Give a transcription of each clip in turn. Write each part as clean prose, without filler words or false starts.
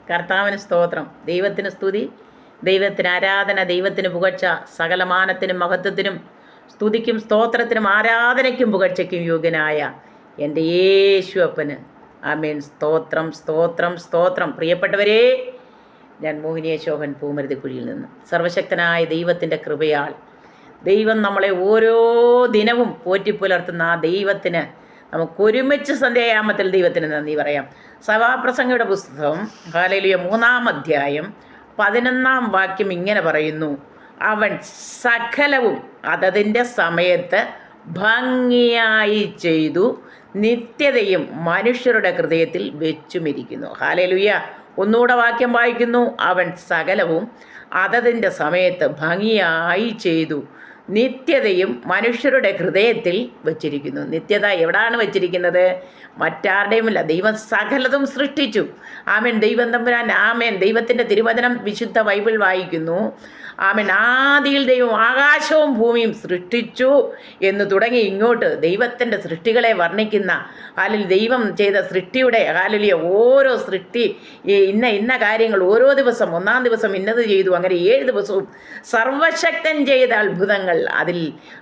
കർത്താവിന് സ്തോത്രം, ദൈവത്തിന് സ്തുതി, ദൈവത്തിന് ആരാധന, ദൈവത്തിന് പുകഴ്ച. സകലമാനത്തിനും മഹത്വത്തിനും സ്തുതിക്കും സ്തോത്രത്തിനും ആരാധനയ്ക്കും പുകഴ്ചയ്ക്കും യോഗ്യനായ എൻ്റെ യേശു അപ്പന് ആമേൻ. സ്തോത്രം, സ്തോത്രം, സ്തോത്രം. പ്രിയപ്പെട്ടവരെ, ഞാൻ മോഹിനിയ ശോഭൻ പൂമരുതിക്കുഴിയിൽ നിന്ന്. സർവശക്തനായ ദൈവത്തിൻ്റെ കൃപയാൽ ദൈവം നമ്മളെ ഓരോ ദിനവും പോറ്റിപ്പുലർത്തുന്ന ആ ദൈവത്തിന് നമുക്കൊരുമിച്ച് സന്ധ്യായാമത്തിൽ ദൈവത്തിന് നന്ദി പറയാം. സഭാപ്രസംഗയുടെ പുസ്തകം ഹല്ലേലൂയ 3-ാം അധ്യായം 11-ാം വാക്യം ഇങ്ങനെ പറയുന്നു: അവൻ സകലവും അതതിൻ്റെ സമയത്ത് ഭംഗിയായി ചെയ്തു, നിത്യതയും മനുഷ്യരുടെ ഹൃദയത്തിൽ വെച്ചുമിരിക്കുന്നു. ഹല്ലേലൂയ. ഒന്നുകൂടെ വാക്യം വായിക്കുന്നു: അവൻ സകലവും അതതിൻ്റെ സമയത്ത് ഭംഗിയായി ചെയ്തു, നിത്യതയും മനുഷ്യരുടെ ഹൃദയത്തിൽ വച്ചിരിക്കുന്നു. നിത്യത എവിടാണ് വച്ചിരിക്കുന്നത്? മറ്റാരുടെയുമില്ല. ദൈവം സകലതും സൃഷ്ടിച്ചു. ആമേൻ. ദൈവം തമ്പുരാൻ ആമേൻ. ദൈവത്തിൻ്റെ തിരുവചനം വിശുദ്ധ ബൈബിൾ വായിക്കുന്നു. ആമേൻ. ആദിയിൽ ദൈവം ആകാശവും ഭൂമിയും സൃഷ്ടിച്ചു എന്ന് തുടങ്ങി ഇങ്ങോട്ട് ദൈവത്തിൻ്റെ സൃഷ്ടികളെ വർണ്ണിക്കുന്ന അല്ലെങ്കിൽ ദൈവം ചെയ്ത സൃഷ്ടിയുടെ ഹല്ലേലൂയ ഓരോ സൃഷ്ടി ഇന്ന കാര്യങ്ങൾ ഓരോ ദിവസം, 1-ാം ദിവസം ഇന്നത് ചെയ്തു, അങ്ങനെ 7 ദിവസവും സർവശക്തൻ ചെയ്ത അത്ഭുതങ്ങൾ. അതിൽ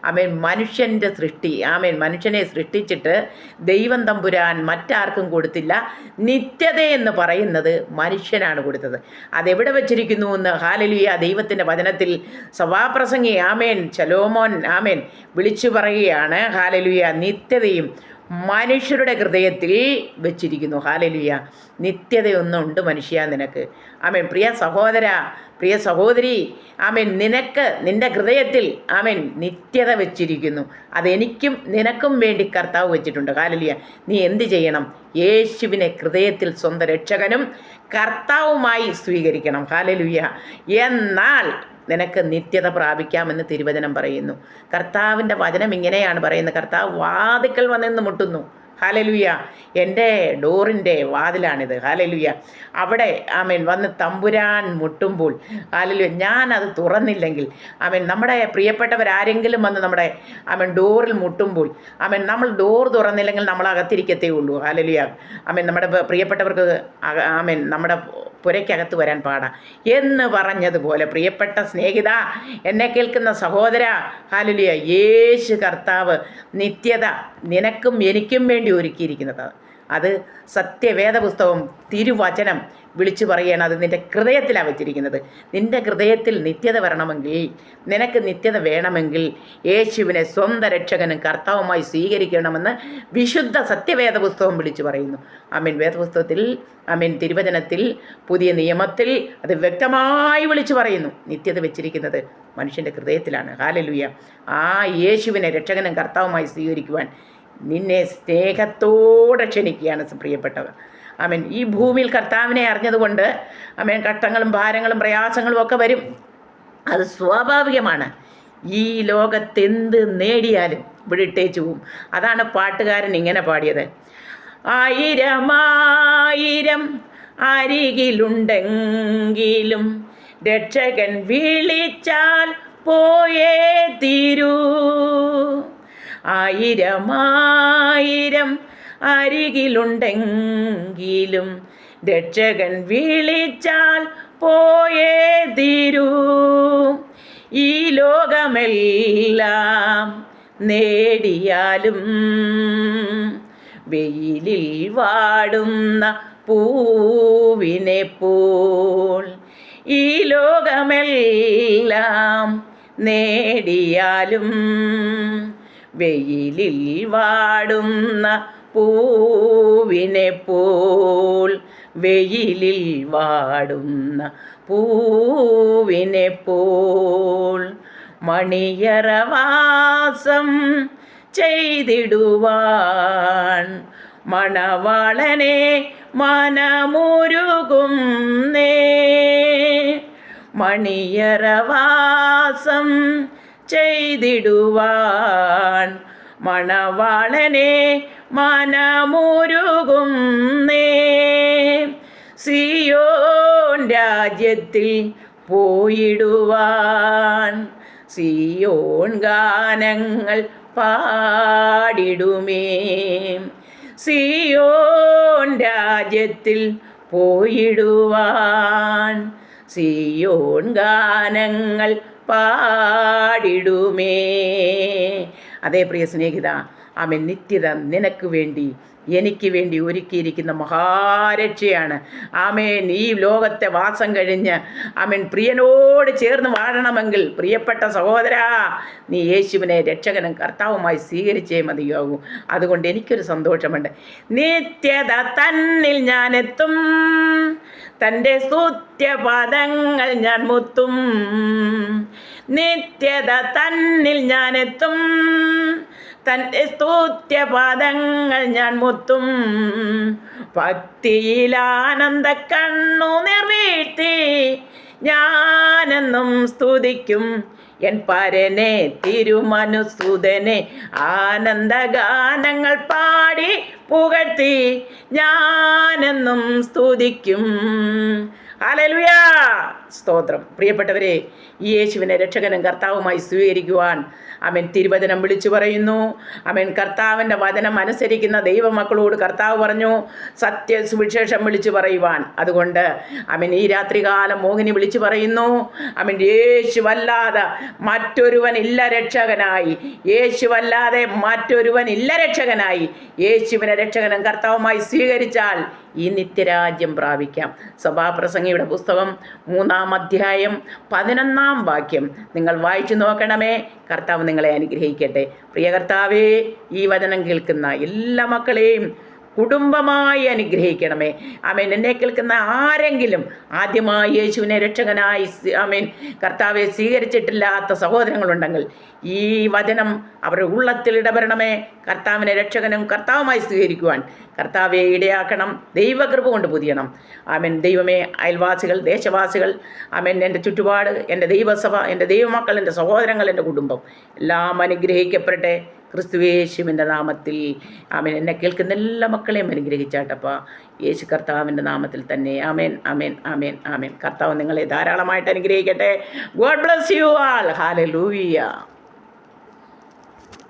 ആമേൻ മനുഷ്യൻ്റെ സൃഷ്ടി. ആമേൻ. മനുഷ്യനെ സൃഷ്ടിച്ചിട്ട് ദൈവം തമ്പുരാൻ മറ്റാർക്കും കൊടുത്തില്ല. നിത്യത എന്ന് പറയുന്നത് മനുഷ്യനാണ് കൊടുത്തത്. അതെവിടെ വച്ചിരിക്കുന്നു എന്ന് ഹല്ലേലൂയ ദൈവത്തിൻ്റെ വചനത്തിൽ സഭാപ്രസംഗി ആമേൻ ശലോമോൻ ആമേൻ വിളിച്ചു പറയുകയാണ്. ഹല്ലേലൂയ. നിത്യതയും മനുഷ്യരുടെ ഹൃദയത്തിൽ വെച്ചിരിക്കുന്നു. ഹല്ലേലൂയ. നിത്യതയൊന്നുണ്ട് മനുഷ്യ നിനക്ക്. ആമേൻ. പ്രിയ സഹോദര, പ്രിയ സഹോദരി, ആമേൻ, നിനക്ക് നിൻ്റെ ഹൃദയത്തിൽ ആമേൻ നിത്യത വെച്ചിരിക്കുന്നു. അതെനിക്കും നിനക്കും വേണ്ടി കർത്താവ് വെച്ചിട്ടുണ്ട്. ഹല്ലേലൂയ. നീ എന്ത് ചെയ്യണം? യേശുവിനെ ഹൃദയത്തിൽ സ്വന്തം രക്ഷകനും കർത്താവുമായി സ്വീകരിക്കണം. ഹല്ലേലൂയ. എന്നാൽ നിനക്ക് നിത്യത പ്രാപിക്കാമെന്ന് തിരുവചനം പറയുന്നു. കർത്താവിൻ്റെ വചനം ഇങ്ങനെയാണ് പറയുന്നത്: കർത്താവ് വാതിക്കൽ വന്നെന്ന് മുട്ടുന്നു. ഹല്ലേലൂയ. എൻ്റെ ഡോറിൻ്റെ വാതിലാണിത്. ഹല്ലേലൂയ. അവിടെ ആമേൻ വന്ന് തമ്പുരാൻ മുട്ടുമ്പോൾ ഹല്ലേലൂയ ഞാനത് തുറന്നില്ലെങ്കിൽ ആമേൻ നമ്മുടെ പ്രിയപ്പെട്ടവരാരെങ്കിലും വന്ന് നമ്മുടെ ആമേൻ ഡോറിൽ മുട്ടുമ്പോൾ ആമേൻ നമ്മൾ ഡോർ തുറന്നില്ലെങ്കിൽ നമ്മൾ അകത്തിരിക്കത്തേ ഉള്ളൂ. ഹല്ലേലൂയ. ആമേൻ. നമ്മുടെ പ്രിയപ്പെട്ടവർക്ക് ആമേൻ നമ്മുടെ പുരയ്ക്കകത്ത് വരാൻ പാടാ എന്ന് പറഞ്ഞതുപോലെ പ്രിയപ്പെട്ട സ്നേഹിത, എന്നെ കേൾക്കുന്ന സഹോദര, ഹല്ലേലൂയ യേശു കർത്താവ് നിത്യത നിനക്കും എനിക്കും വേണ്ടി ഒരുക്കിയിരിക്കുന്നത്. അത് സത്യവേദ പുസ്തകം തിരുവചനം വിളിച്ചു പറയുകയാണ്. അത് നിൻ്റെ ഹൃദയത്തിലാണ് വെച്ചിരിക്കുന്നത്. നിൻ്റെ ഹൃദയത്തിൽ നിത്യത വരണമെങ്കിൽ, നിനക്ക് നിത്യത വേണമെങ്കിൽ യേശുവിനെ സ്വന്തം രക്ഷകനും കർത്താവുമായി സ്വീകരിക്കണമെന്ന് വിശുദ്ധ സത്യവേദ പുസ്തകം വിളിച്ചു പറയുന്നു. ആമേൻ. വേദപുസ്തകത്തിൽ ആമേൻ തിരുവചനത്തിൽ പുതിയ നിയമത്തിൽ അത് വ്യക്തമായി വിളിച്ചു പറയുന്നു. നിത്യത വെച്ചിരിക്കുന്നത് മനുഷ്യൻ്റെ ഹൃദയത്തിലാണ്. ഹല്ലേലൂയ. ആ യേശുവിനെ രക്ഷകനും കർത്താവുമായി സ്വീകരിക്കുവാൻ നിന്നെ സ്നേഹത്തോടെ ക്ഷണിക്കുകയാണ് പ്രിയപ്പെട്ടവർ. ആമേൻ. ഈ ഭൂമിയിൽ കർത്താവിനെ അറിഞ്ഞതുകൊണ്ട് ആമേൻ കഷ്ടങ്ങളും ഭാരങ്ങളും പ്രയാസങ്ങളും ഒക്കെ വരും. അത് സ്വാഭാവികമാണ്. ഈ ലോകത്തെന്ത് നേടിയാലും ഇവിടെ ഇട്ടേച്ചു പോവും. അതാണ് പാട്ടുകാരൻ ഇങ്ങനെ പാടിയത്: 1000 അരികിലുണ്ടെങ്കിലും രക്ഷകൻ വിളിച്ചാൽ പോയേ തീരൂ. 1000 അരികിലുണ്ടെങ്കിലും രക്ഷകൻ വിളിച്ചാൽ പോയേ തീരൂ. ഈ ലോകമെല്ലാം നേടിയാലും വെയിലിൽ വാടുന്ന പൂവിനെ പോൽ. ഈ ലോകമെല്ലാം നേടിയാലും വെയിലിൽ വാടുന്ന പൂവിനെ പോൽ. വെയിലിൽ വാടുന്ന പൂവിനെ പോൽ. മണിയറവാസം ചെയ്തിടുവാൻ മണവാളനെ മനമുരുകുന്നേ. മണിയറവാസം ചെയ്തിടുവാൻ മണവാളനെ മനമുരുകുന്നേ. സിയോൻ രാജ്യത്തിൽ പോയിടുവാൻ സിയോൻ ഗാനങ്ങൾ പാടിടുമേ. സിയോൻ രാജ്യത്തിൽ പോയിടുവാൻ സിയോൻ ഗാനങ്ങൾ പാടിടുമേ. അതേ പ്രിയ സ്നേഹിത, ആമേൻ, നിത്യത നിനക്ക് വേണ്ടി എനിക്ക് വേണ്ടി ഒരുക്കിയിരിക്കുന്ന മഹാരക്ഷയാണ്. ആമേൻ, ഈ ലോകത്തെ വാസം കഴിഞ്ഞ് ആമേൻ പ്രിയനോട് ചേർന്ന് വാഴണമെങ്കിൽ പ്രിയപ്പെട്ട സഹോദരാ, നീ യേശുവിനെ രക്ഷകനും കർത്താവുമായി സ്വീകരിച്ചേ മതിയാകൂ. അതുകൊണ്ട് എനിക്കൊരു സന്തോഷമുണ്ട്. നിത്യത തന്നിൽ ഞാനെത്തും, തൻ്റെ സ്തുത്യപദങ്ങൾ ഞാൻ മുത്തും. നിത്യത തന്നിൽ ഞാനെത്തും, തൻ്റെ സ്തുത്യപദങ്ങൾ ഞാൻ മുത്തും. ഭക്തിയിലാനന്ദ കണ്ണു നിർവീഴ്ത്തി ഞാനെന്നും സ്തുതിക്കും എൻ പരനെ തിരുമനുസുതനെ. ആനന്ദഗാനങ്ങൾ പാടി പുകഴ്ത്തി ഞാനെന്നും സ്തുതിക്കും. ഹല്ലേലൂയ, സ്തോത്രം. പ്രിയപ്പെട്ടവരെ, ഈ യേശുവിനെ രക്ഷകനും കർത്താവുമായി സ്വീകരിക്കുവാൻ ആമേൻ തിരുവചനം വിളിച്ചു പറയുന്നു. ആമേൻ, കർത്താവിൻ്റെ വചനം അനുസരിക്കുന്ന ദൈവമക്കളോട് കർത്താവ് പറഞ്ഞു സത്യ സുവിശേഷം വിളിച്ചു പറയുവാൻ. അതുകൊണ്ട് ആമേൻ ഈ രാത്രികാലം മോഹിനി വിളിച്ചു പറയുന്നു, ആമേൻ, യേശുവല്ലാതെ മറ്റൊരുവനില്ല രക്ഷകനായി, യേശുവല്ലാതെ മറ്റൊരുവനില്ല രക്ഷകനായി. യേശുവിനെ രക്ഷകനും കർത്താവുമായി സ്വീകരിച്ചാൽ ഈ നിത്യരാജ്യം പ്രാപിക്കാം. സഭാപ്രസംഗിയുടെ പുസ്തകം 3-ാം അധ്യായം 11-ാം വാക്യം നിങ്ങൾ വായിച്ചു നോക്കണമേ. കർത്താവ് നിങ്ങളെ അനുഗ്രഹിക്കട്ടെ. പ്രിയ കർത്താവേ, ഈ വചനം കേൾക്കുന്ന എല്ലാ മക്കളെയും കുടുംബമായി അനുഗ്രഹിക്കണമേ. ആമേൻ, എന്നെ കേൾക്കുന്ന ആരെങ്കിലും ആദ്യമായി യേശുവിനെ രക്ഷകനായി ആമേൻ കർത്താവെ സ്വീകരിച്ചിട്ടില്ലാത്ത സഹോദരങ്ങളുണ്ടെങ്കിൽ ഈ വചനം അവരുടെ ഉള്ളത്തിൽ ഇടപെടണമേ. കർത്താവിനെ രക്ഷകനും കർത്താവുമായി സ്വീകരിക്കുവാൻ കർത്താവെ ഇടയാക്കണം. ദൈവകൃപ കൊണ്ട് പുതിയണം. ആമേൻ. ദൈവമേ, അയൽവാസികൾ, ദേശവാസികൾ, ആമേൻ, എൻ്റെ ചുറ്റുപാട്, എൻ്റെ ദൈവസഭ, എൻ്റെ ദൈവമക്കൾ, എൻ്റെ സഹോദരങ്ങൾ, എൻ്റെ കുടുംബം എല്ലാം അനുഗ്രഹിക്കപ്പെടട്ടെ ക്രിസ്തുയേശുവിൻ്റെ നാമത്തിൽ. ആമേൻ. എന്നെ കേൾക്കുന്ന എല്ലാ മക്കളെയും അനുഗ്രഹിച്ചാട്ടപ്പ യേശു കർത്താവിൻ്റെ നാമത്തിൽ തന്നെ. ആമേൻ, ആമേൻ, ആമേൻ, ആമേൻ. കർത്താവ് നിങ്ങളെ ധാരാളമായിട്ട് അനുഗ്രഹിക്കട്ടെ. God bless you all. Hallelujah.